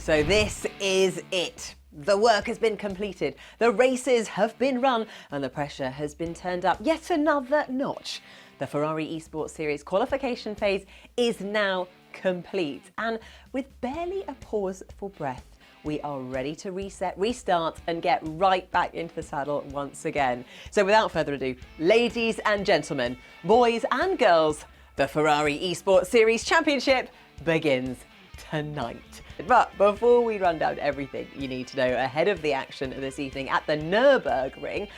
So this is it. The work has been completed, the races have been run, and the pressure has been turned up yet another notch. The Ferrari Esports Series qualification phase is now complete, and with barely a pause for breath, we are ready to reset, restart, and get right back into the saddle once again. So without further ado, ladies and gentlemen, boys and girls, the Ferrari Esports Series Championship begins tonight. But before we run down everything you need to know ahead of the action this evening at the Nürburgring,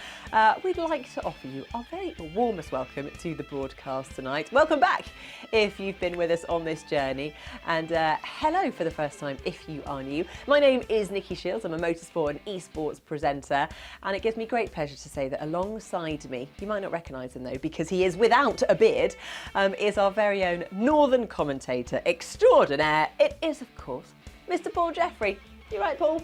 we'd like to offer you our very warmest welcome to the broadcast tonight. Welcome back if you've been with us on this journey, and hello for the first time if you are new. My name is Nikki Shields, I'm a motorsport and esports presenter, and it gives me great pleasure to say that alongside me, you might not recognise him though because he is without a beard, is our very own northern commentator extraordinaire. It is, of course, Mr. Paul Jeffrey. You right, Paul?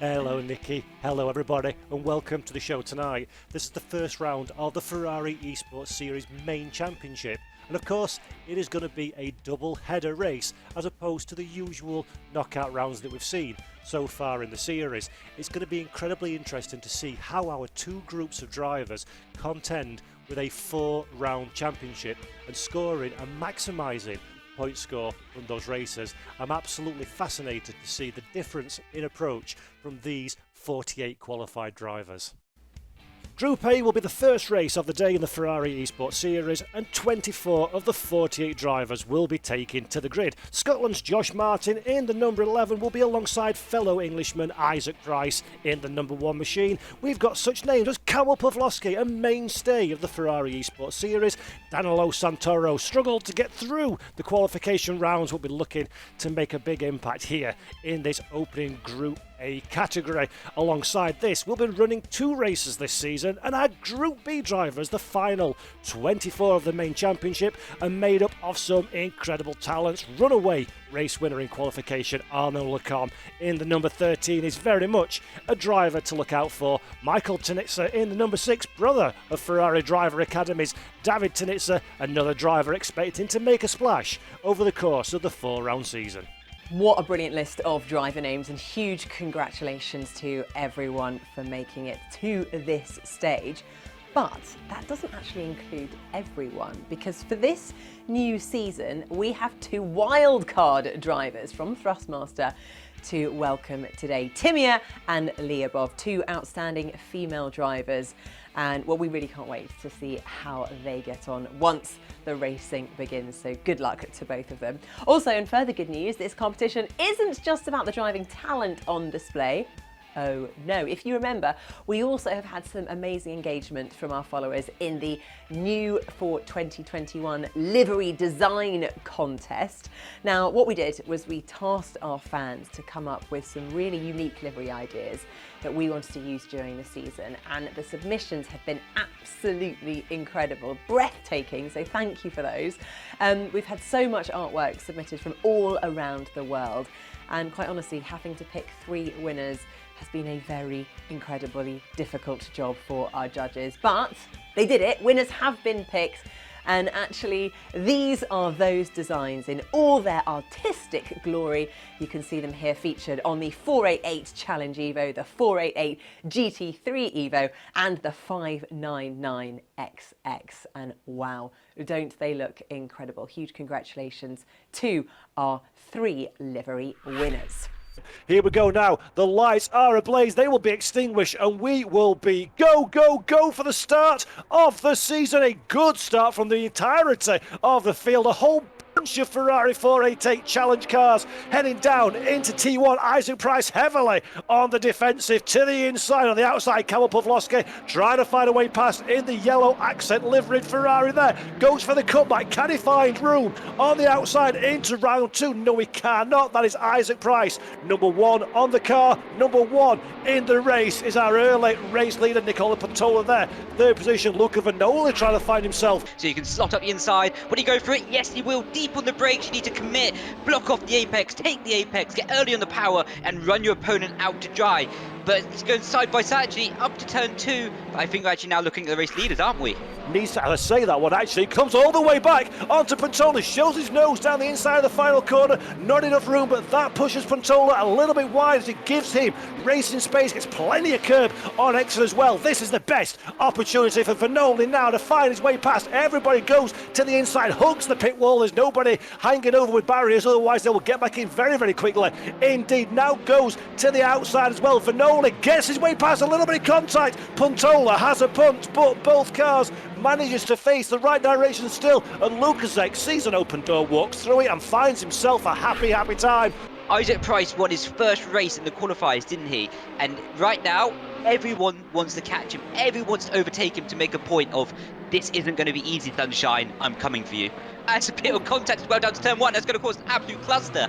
Hello, Nikki. Hello, everybody, and welcome to the show tonight. This is the first round of the Ferrari Esports Series main championship. And of course, it is going to be a double-header race as opposed to the usual knockout rounds that we've seen so far in the series. It's going to be incredibly interesting to see how our two groups of drivers contend with a 4-round championship and scoring and maximising point score from those races. I'm absolutely fascinated to see the difference in approach from these 48 qualified drivers. Group A will be the first race of the day in the Ferrari Esports Series, and 24 of the 48 drivers will be taken to the grid. Scotland's Josh Martin in the number 11 will be alongside fellow Englishman Isaac Price in the number 1 machine. We've got such names as Kamil Pawlowski, a mainstay of the Ferrari Esports Series. Danilo Santoro struggled to get through the qualification rounds, will be looking to make a big impact here in this opening Group A category. Alongside this, we'll be running 2 races this season, and our Group B drivers, the final 24 of the main championship, are made up of some incredible talents. Runaway race winner in qualification Arnaud Lecombe in the number 13 is very much a driver to look out for. Michael Tinitza in the number 6, brother of Ferrari driver academies David Tinitza, another driver expecting to make a splash over the course of the 4-round season. What a brilliant list of driver names, and huge congratulations to everyone for making it to this stage. But that doesn't actually include everyone, because for this new season we have 2 wildcard drivers from Thrustmaster to welcome today. Timea and Lyubov, 2 outstanding female drivers, and well, we really can't wait to see how they get on once the racing begins, so good luck to both of them. Also, in further good news, this competition isn't just about the driving talent on display. Oh no, if you remember, we also have had some amazing engagement from our followers in the new for 2021 livery design contest. Now, what we did was we tasked our fans to come up with some really unique livery ideas that we wanted to use during the season, and the submissions have been absolutely incredible, breathtaking, so thank you for those. We've had so much artwork submitted from all around the world, and quite honestly, having to pick 3 winners has been a very incredibly difficult job for our judges, but they did it. Winners have been picked, and actually these are those designs in all their artistic glory. You can see them here featured on the 488 Challenge Evo, the 488 GT3 Evo, and the 599XX, and wow, don't they look incredible. Huge congratulations to our 3 livery winners. Here we go now. The lights are ablaze. They will be extinguished, and we will be go, go, go for the start of the season. A good start from the entirety of the field. A whole bunch of Ferrari 488 Challenge cars heading down into T1. Isaac Price heavily on the defensive to the inside. On the outside, Kamil Pawlowski trying to find a way past in the yellow accent liveried Ferrari there. Goes for the cutback. Can he find room on the outside into round 2? No, he cannot. That is Isaac Price, number 1 on the car. Number 1 in the race is our early race leader, Nicola Patola there. 3rd position, Luca Vanoli trying to find himself. So you can slot up the inside. Will he go for it? Yes, he will. Deep tap on the brakes, you need to commit, block off the apex, take the apex, get early on the power, and run your opponent out to dry. But it's going side by side, actually, up to turn 2. But I think we're actually now looking at the race leaders, aren't we? Needs to, I say that one actually, comes all the way back onto Pantola, shows his nose down the inside of the final corner, not enough room, but that pushes Pantola a little bit wide as it gives him racing space, gets plenty of curb on Exeter as well. This is the best opportunity for Vanoli now to find his way past. Everybody goes to the inside, hugs the pit wall, there's nobody hanging over with barriers, otherwise they will get back in very, very quickly. Indeed, now goes to the outside as well. Vanoli gets his way past, a little bit of contact. Pantola has a punt, but both cars manages to face the right direction still, and Lukaszek sees an open door, walks through it and finds himself a happy time. Isaac Price won his first race in the qualifiers, didn't he? And right now, everyone wants to catch him. Everyone wants to overtake him to make a point of, this isn't going to be easy, Sunshine, I'm coming for you. That's a bit of contact as well down to turn 1. That's going to cause an absolute cluster.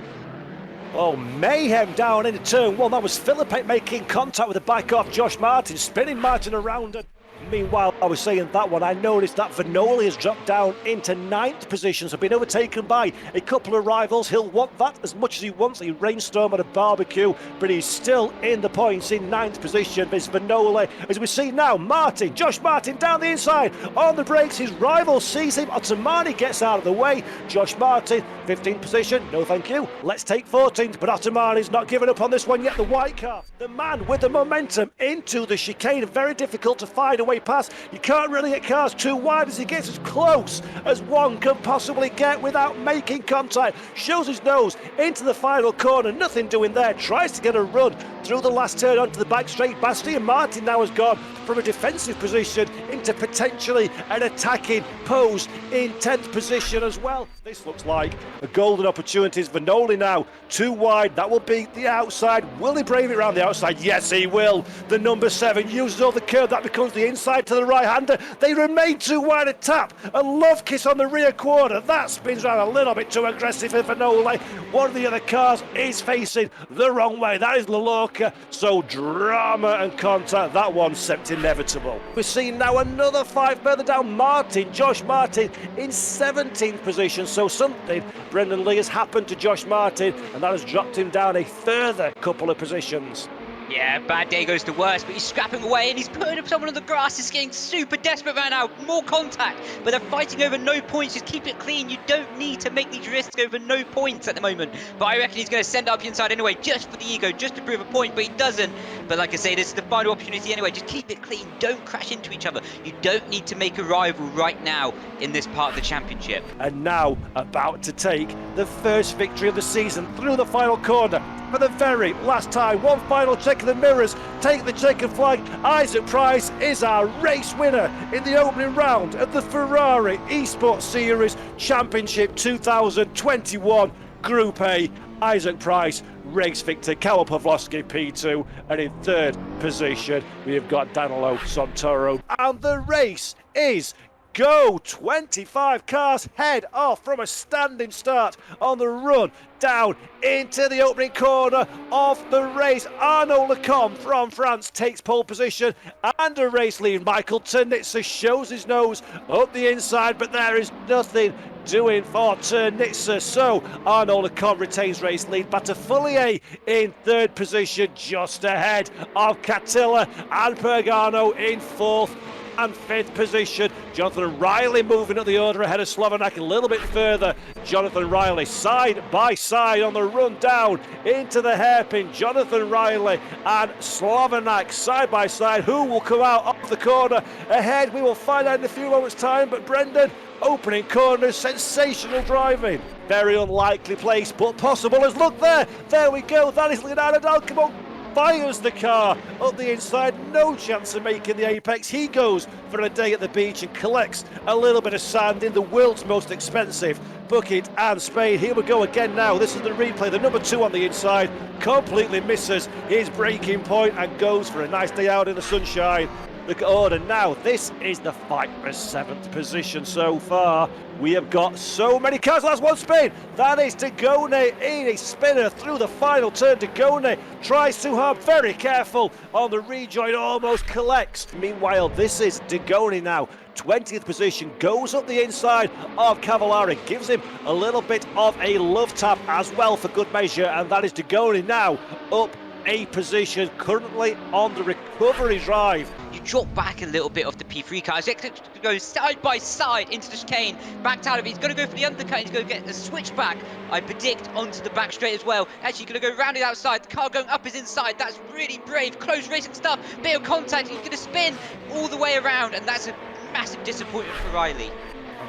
Oh, mayhem down into turn 1. That was Philippe making contact with the back off Josh Martin, spinning Martin around. And meanwhile, I was saying that one, I noticed that Vanoli has dropped down into 9th position, so been overtaken by a couple of rivals. He'll want that as much as he wants a rainstorm at a barbecue, but he's still in the points in 9th position. It's Vanoli, as we see now, Martin, Josh Martin down the inside, on the brakes, his rival sees him, Ottomani gets out of the way, Josh Martin, 15th position, no thank you, let's take 14th, but Ottomani's not giving up on this one yet, the white car, the man with the momentum into the chicane, very difficult to find a way past. You can't really get cars too wide as he gets as close as one can possibly get without making contact. Shows his nose into the final corner, nothing doing there, tries to get a run through the last turn onto the back straight. Bastian Martin now has gone from a defensive position into potentially an attacking pose in 10th position as well. This looks like a golden opportunity. Vanoli now too wide, that will be the outside. Will he brave it around the outside? Yes, he will. The number 7 uses all the curve, that becomes the inside to the right-hander. They remain too wide, a tap, a love kiss on the rear quarter. That spins around a little bit too aggressive for Vanoli. One of the other cars is facing the wrong way. That is Lalorca. So drama and contact, that one seemed inevitable. We're seeing now another fight further down. Martin, Josh Martin in 17th position. So something, Brendan Lee, has happened to Josh Martin, and that has dropped him down a further couple of positions. Yeah, bad day goes to worse, but he's scrapping away and he's putting up someone on the grass. He's getting super desperate right now. More contact, but they're fighting over no points. Just keep it clean. You don't need to make these risks over no points at the moment. But I reckon he's going to send it up the inside anyway, just for the ego, just to prove a point, but he doesn't. But like I say, this is the final opportunity anyway. Just keep it clean. Don't crash into each other. You don't need to make a rival right now in this part of the championship. And now about to take the first victory of the season through the final corner. For the very last time, one final check of the mirrors, take the checkered flag. Isaac Price is our race winner in the opening round of the Ferrari Esports Series Championship 2021 Group A. Isaac Price, race victor, Karol Pawlowski P2, and in 3rd position we have got Danilo Santoro. And the race is go. 25 cars head off from a standing start on the run down into the opening corner of the race. Arnaud Lecomte from France takes pole position and a race lead. Michael Ternitzer shows his nose up the inside, but there is nothing doing for Ternitzer. So Arnaud Lecomte retains race lead. Batafullier in 3rd position, just ahead of Catilla, and Pagano in 4th and 5th position. Jonathan Riley moving up the order ahead of Slovanak a little bit further. Jonathan Riley side by side on the run down into the hairpin. Jonathan Riley and Slovanak side by side. Who will come out off the corner ahead? We will find out in a few moments' time. But Brendan, opening corners, sensational driving. Very unlikely place, but possible as look there. There we go. That is Leonardo Dalcamo. Fires the car up the inside, no chance of making the apex. He goes for a day at the beach and collects a little bit of sand in the world's most expensive bucket and spade. Here we go again now. This is the replay. The number 2 on the inside completely misses his braking point and goes for a nice day out in the sunshine. The order now, this is the fight for 7th position so far. We have got so many cars. Last one spin. That is Degone in a spinner through the final turn. Degone tries too hard, very careful on the rejoin, almost collects. Meanwhile, this is Degone now 20th position, goes up the inside of Cavallari, gives him a little bit of a love tap as well for good measure, and that is Dugoni now up a position, currently on the recovery drive. You drop back a little bit off the P3 car. He's going to go side by side into the chicane, backed out of it. He's going to go for the undercut. He's going to get the switchback, I predict, onto the back straight as well. Actually, going to go round it outside. The car going up his inside. That's really brave. Close racing stuff. Bit of contact. He's going to spin all the way around, and that's a massive disappointment for Riley.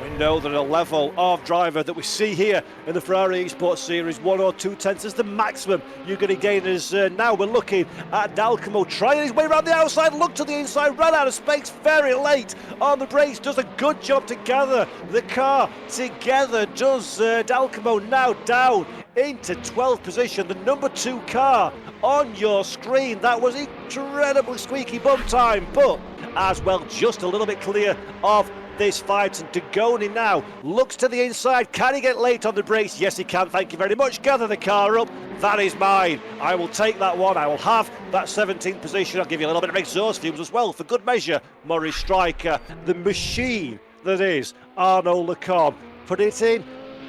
We know that a level of driver that we see here in the Ferrari Esports Series, 1 or 2 tenths is the maximum you're going to gain. As now we're looking at Dalcamo trying his way around the outside, look to the inside, ran out of space very late on the brakes, does a good job to gather the car together, does Dalcamo now down into 12th position, the number 2 car on your screen. That was incredibly squeaky bum time, but as well just a little bit clear of this fight. And Dugoni now looks to the inside. Can he get late on the brakes? Yes, he can. Thank you very much. Gather the car up. That is mine. I will take that one. I will have that 17th position. I'll give you a little bit of exhaust fumes as well for good measure. Maurice Stryker, the machine that is Arnaud Lecombe, put it in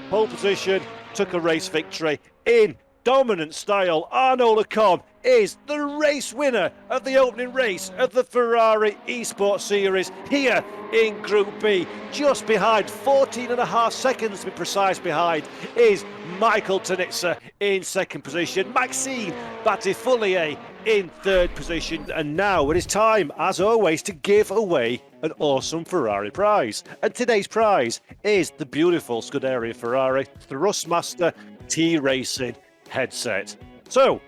pole position, took a race victory in dominant style. Arnaud Lecombe is the race winner of the opening race of the Ferrari Esports Series here in Group B. Just behind, 14.5 seconds to be precise behind, is Michael Tanitsa in 2nd position, Maxime Battifoulier in 3rd position, and now it is time, as always, to give away an awesome Ferrari prize. And today's prize is the beautiful Scuderia Ferrari Thrustmaster T-Racing headset. So,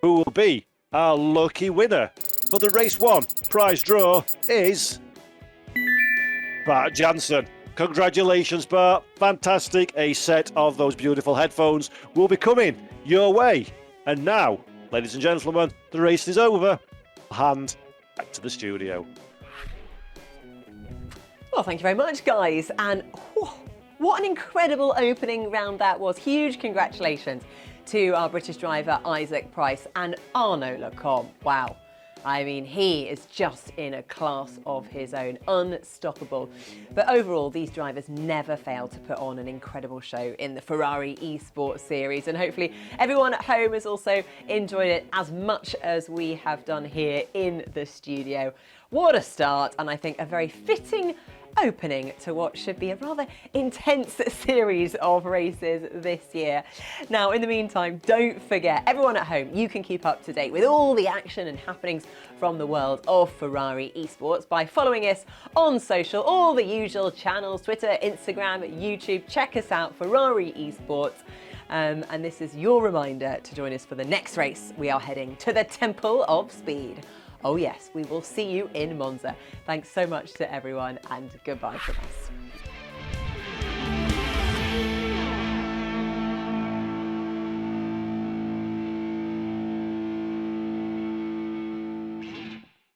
who will be our lucky winner for the race 1 prize draw is Bart Jansen. Congratulations, Bart. Fantastic. A set of those beautiful headphones will be coming your way. And now, ladies and gentlemen, the race is over. Hand back to the studio. Well, thank you very much, guys. And what an incredible opening round that was. Huge congratulations to our British driver Isaac Price and Arnaud Lecombe. Wow. I mean, he is just in a class of his own, unstoppable. But overall, these drivers never fail to put on an incredible show in the Ferrari Esports Series. And hopefully everyone at home has also enjoyed it as much as we have done here in the studio. What a start, and I think a very fitting opening to what should be a rather intense series of races this year. Now, in the meantime, don't forget, everyone at home, you can keep up to date with all the action and happenings from the world of Ferrari Esports by following us on social, all the usual channels, Twitter, Instagram, YouTube. Check us out, Ferrari Esports. And this is your reminder to join us for the next race. We are heading to the Temple of Speed. Oh yes, we will see you in Monza. Thanks so much to everyone, and goodbye from us.